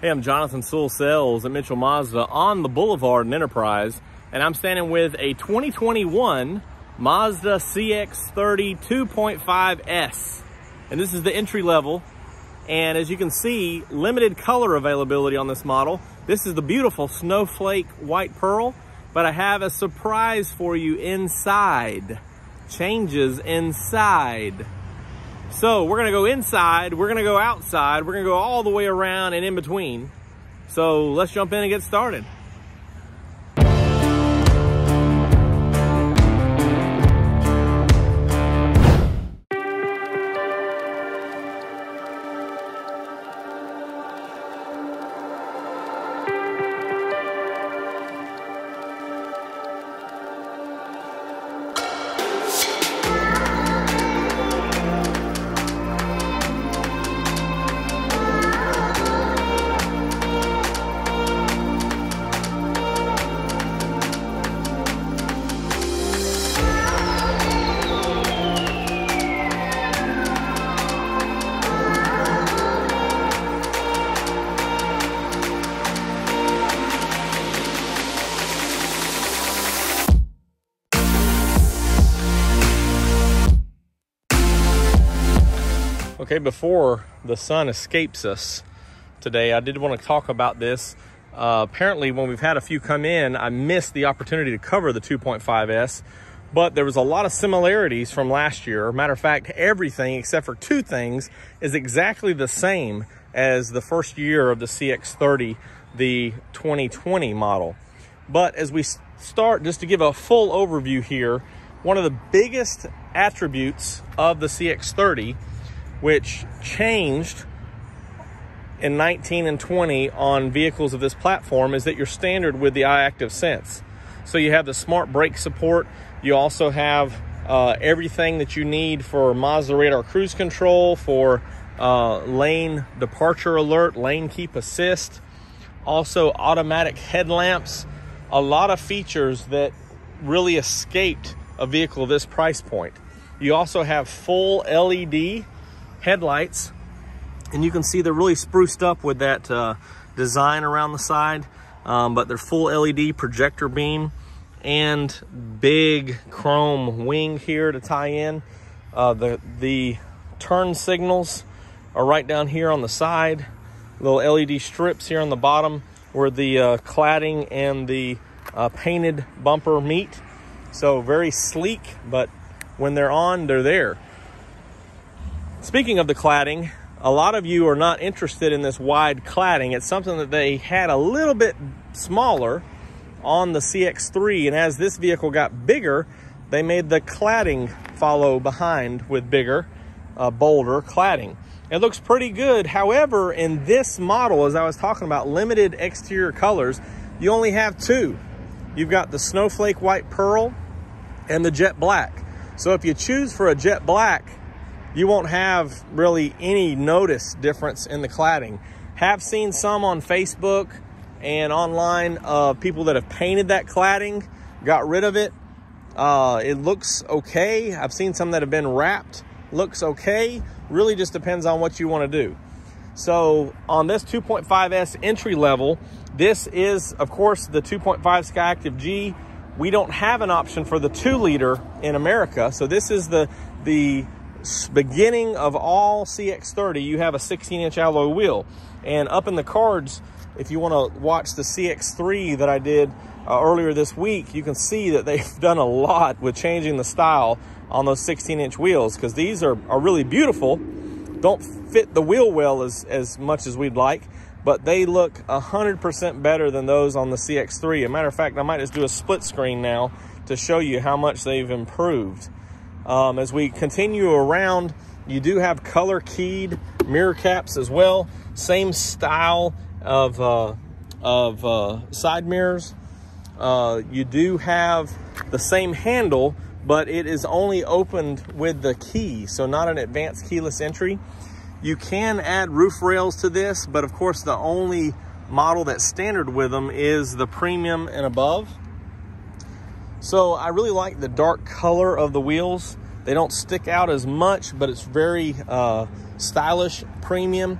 Hey, I'm Jonathan Sewell at Mitchell Mazda on the Boulevard in Enterprise, and I'm standing with a 2021 Mazda CX-30 2.5S. And this is the entry level. And as you can see, limited color availability on this model. This is the beautiful snowflake white pearl, but I have a surprise for you inside. Changes inside. So we're gonna go inside, we're gonna go outside, we're gonna go all the way around and in between. So let's jump in and get started. Okay, before the sun escapes us today, I did want to talk about this. Apparently, when we've had a few come in, I missed the opportunity to cover the 2.5S, but there was a lot of similarities from last year. Matter of fact, everything except for two things is exactly the same as the first year of the CX-30, the 2020 model. But as we start, just to give a full overview here, one of the biggest attributes of the CX-30, which changed in 19 and 20 on vehicles of this platform, is that you're standard with the iActive Sense. So you have the smart brake support. You also have everything that you need for Mazda radar cruise control, for lane departure alert, lane keep assist, also automatic headlamps, a lot of features that really escaped a vehicle of this price point. You also have full LED headlights, and you can see they're really spruced up with that design around the side, but they're full LED projector beam and big chrome wing here to tie in. The turn signals are right down here on the side, little LED strips here on the bottom where the cladding and the painted bumper meet. So very sleek, but when they're on, they're there. Speaking of the cladding, a lot of you are not interested in this wide cladding. It's something that they had a little bit smaller on the CX-3, and as this vehicle got bigger, they made the cladding follow behind with bigger, bolder cladding. It looks pretty good. However, in this model, as I was talking about, limited exterior colors, you only have two. You've got the snowflake white pearl and the jet black. So if you choose for a jet black, you won't have really any notice difference in the cladding. Have seen some on Facebook and online of people that have painted that cladding, got rid of it. It looks okay. I've seen some that have been wrapped. Looks okay. Really just depends on what you want to do. So on this 2.5S entry level, this is, of course, the 2.5 Skyactiv G. We don't have an option for the 2-liter in America. So this is the beginning of all CX-30. You have a 16-inch alloy wheel, and up in the cards, if you want to watch the CX-3 that I did earlier this week, you can see that they've done a lot with changing the style on those 16-inch wheels, because these are really beautiful. Don't fit the wheel well as much as we'd like, but they look 100% better than those on the CX-3. As a matter of fact, I might just do a split screen now to show you how much they've improved. As we continue around, you do have color keyed mirror caps as well. Same style of side mirrors. You do have the same handle, but it is only opened with the key, so not an advanced keyless entry. You can add roof rails to this, but of course the only model that's standard with them is the premium and above. So I really like the dark color of the wheels. They don't stick out as much, but it's very stylish, premium.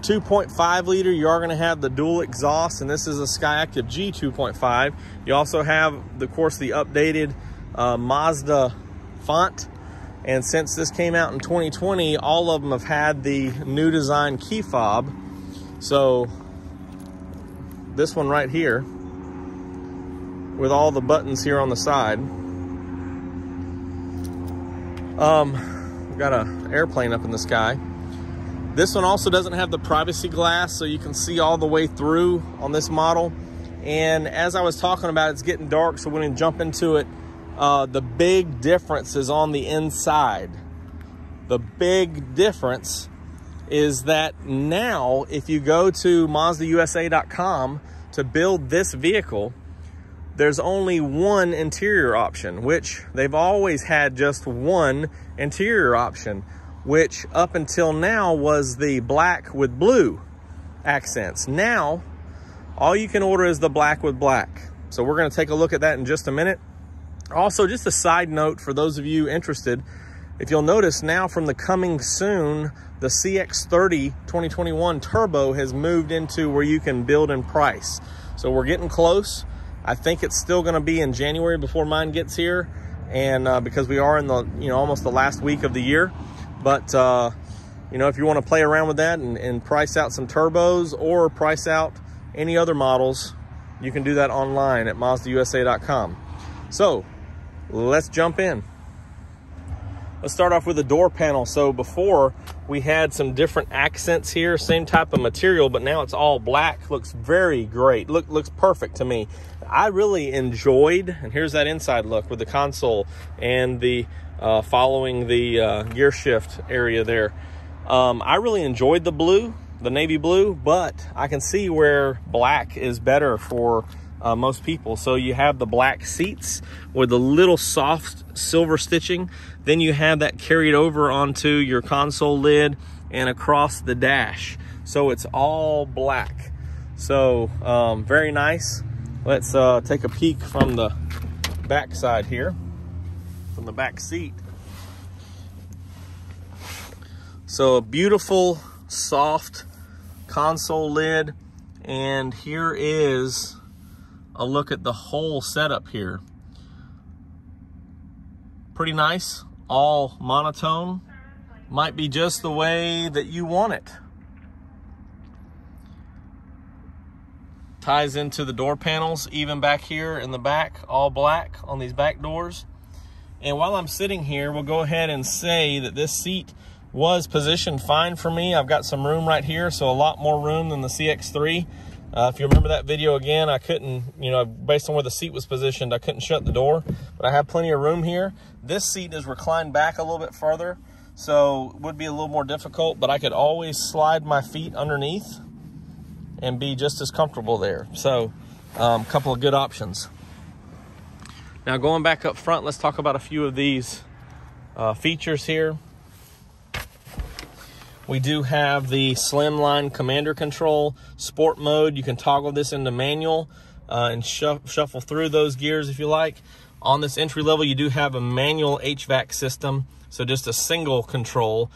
2.5 liter, you are going to have the dual exhaust, and this is a Skyactiv G 2.5. You also have, of course, the updated Mazda font. And since this came out in 2020, all of them have had the new design key fob. So this one right here, with all the buttons here on the side. We've got an airplane up in the sky. This one also doesn't have the privacy glass, so you can see all the way through on this model. And as I was talking about, it's getting dark, so we're going to jump into it. The big difference is on the inside. The big difference is that now, if you go to MazdaUSA.com to build this vehicle, there's only one interior option, which they've always had just one interior option, which up until now was the black with blue accents. Now, all you can order is the black with black. So we're going to take a look at that in just a minute. Also, just a side note for those of you interested, if you'll notice now from the coming soon, the CX-30 2021 Turbo has moved into where you can build and price. So we're getting close. I think it's still going to be in January before mine gets here, and because we are in the almost the last week of the year. But if you want to play around with that and price out some turbos or price out any other models, you can do that online at MazdaUSA.com. So let's jump in. Let's start off with the door panel. So before, we had some different accents here, same type of material, but now it's all black. Looks very great. Looks perfect to me. I really enjoyed, and here's that inside look with the console and the following the gear shift area there. I really enjoyed the blue, the navy blue, but I can see where black is better for most people. So you have the black seats with a little soft silver stitching. Then you have that carried over onto your console lid and across the dash. So it's all black. So very nice. Let's take a peek from the back side here, from the back seat. So a beautiful, soft console lid. And here is a look at the whole setup here. Pretty nice, all monotone. Might be just the way that you want it. Ties into the door panels, even back here in the back, all black on these back doors. And while I'm sitting here, we'll go ahead and say that this seat was positioned fine for me. I've got some room right here, so a lot more room than the CX-3. If you remember that video again, I couldn't, based on where the seat was positioned, I couldn't shut the door, but I have plenty of room here. This seat is reclined back a little bit further, so it would be a little more difficult, but I could always slide my feet underneath and be just as comfortable there. So a couple of good options. Now going back up front, let's talk about a few of these features here. We do have the Slimline Commander Control Sport Mode. You can toggle this into manual and shuffle through those gears if you like. On this entry level, you do have a manual HVAC system, so just a single control.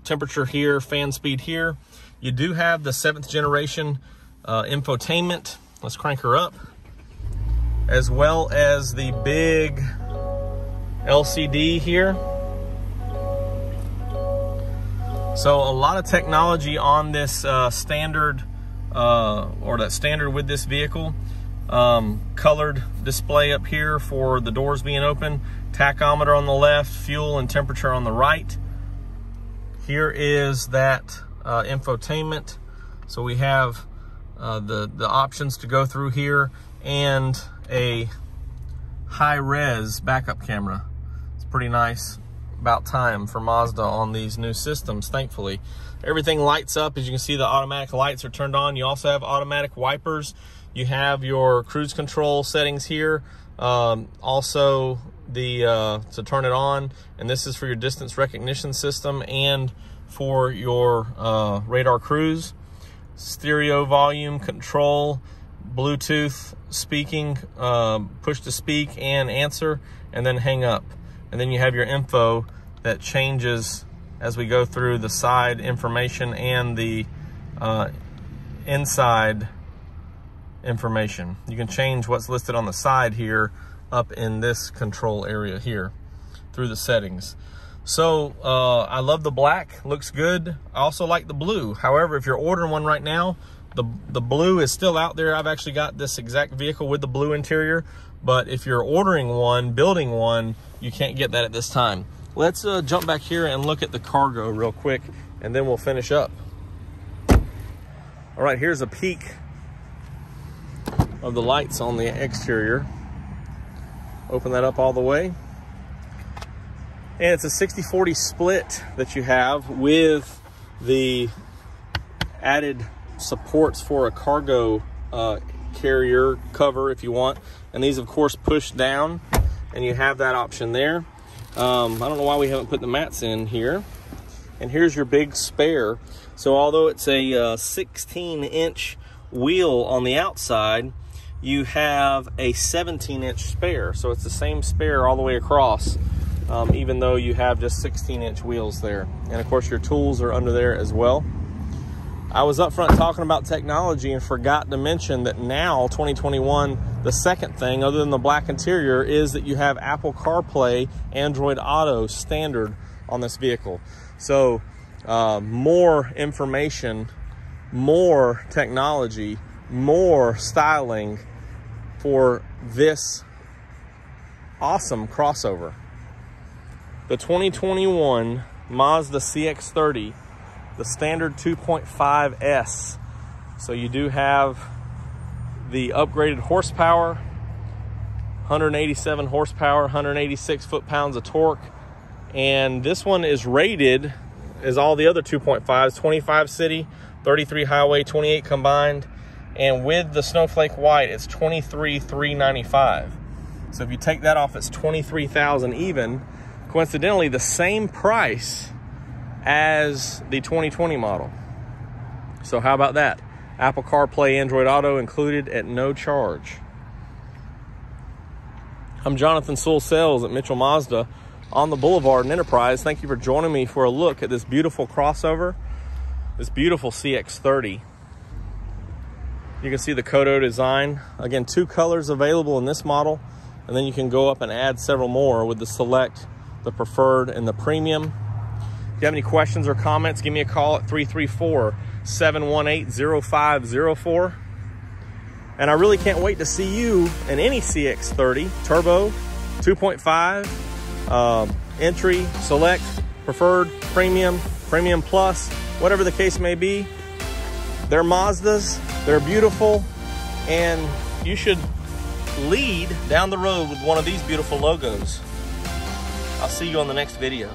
Temperature here, fan speed here. You do have the 7th generation infotainment. Let's crank her up. As well as the big LCD here. So a lot of technology on this standard, or that standard with this vehicle. Colored display up here for the doors being open. Tachometer on the left, fuel and temperature on the right. Here is that infotainment. So we have the options to go through here and a high-res backup camera. It's pretty nice. About time for Mazda on these new systems, thankfully. Everything lights up. As you can see, the automatic lights are turned on. You also have automatic wipers. You have your cruise control settings here. Also to turn it on, and this is for your distance recognition system and for your radar cruise. Stereo volume control, Bluetooth speaking, push to speak and answer, and then hang up. And then you have your info that changes as we go through the side information and the inside information. You can change what's listed on the side here up in this control area here through the settings. So I love the black, looks good. I also like the blue. However, if you're ordering one right now, the blue is still out there. I've actually got this exact vehicle with the blue interior, but if you're ordering one, building one, you can't get that at this time. Let's jump back here and look at the cargo real quick, and then we'll finish up. All right, here's a peek of the lights on the exterior. Open that up all the way. And it's a 60-40 split that you have with the added supports for a cargo carrier cover if you want. And these, of course, push down, and you have that option there. I don't know why we haven't put the mats in here. And here's your big spare. So although it's a 16-inch wheel on the outside, you have a 17-inch spare. So it's the same spare all the way across, even though you have just 16-inch wheels there. And of course your tools are under there as well. I was up front talking about technology and forgot to mention that now, 2021, the second thing other than the black interior is that you have Apple CarPlay, Android Auto standard on this vehicle. So more information, more technology, more styling for this awesome crossover. The 2021 Mazda CX-30, the standard 2.5S. So you do have the upgraded horsepower, 187 horsepower, 186 foot-pounds of torque. And this one is rated, as all the other 2.5s, 25 city, 33 highway, 28 combined. And with the Snowflake White, it's $23,395. So if you take that off, it's $23,000 even. Coincidentally, the same price as the 2020 model. So how about that? Apple CarPlay, Android Auto included at no charge. I'm Jonathan Sewell Sales at Mitchell Mazda on the Boulevard in Enterprise. Thank you for joining me for a look at this beautiful crossover, this beautiful CX-30. You can see the Kodo design. Again, 2 colors available in this model, and then you can go up and add several more with the Select, the Preferred, and the Premium. If you have any questions or comments, give me a call at 334-718-0504. And I really can't wait to see you in any CX-30, Turbo, 2.5, Entry, Select, Preferred, Premium, Premium Plus, whatever the case may be. They're Mazdas, they're beautiful, and you should lead down the road with one of these beautiful logos. I'll see you on the next video.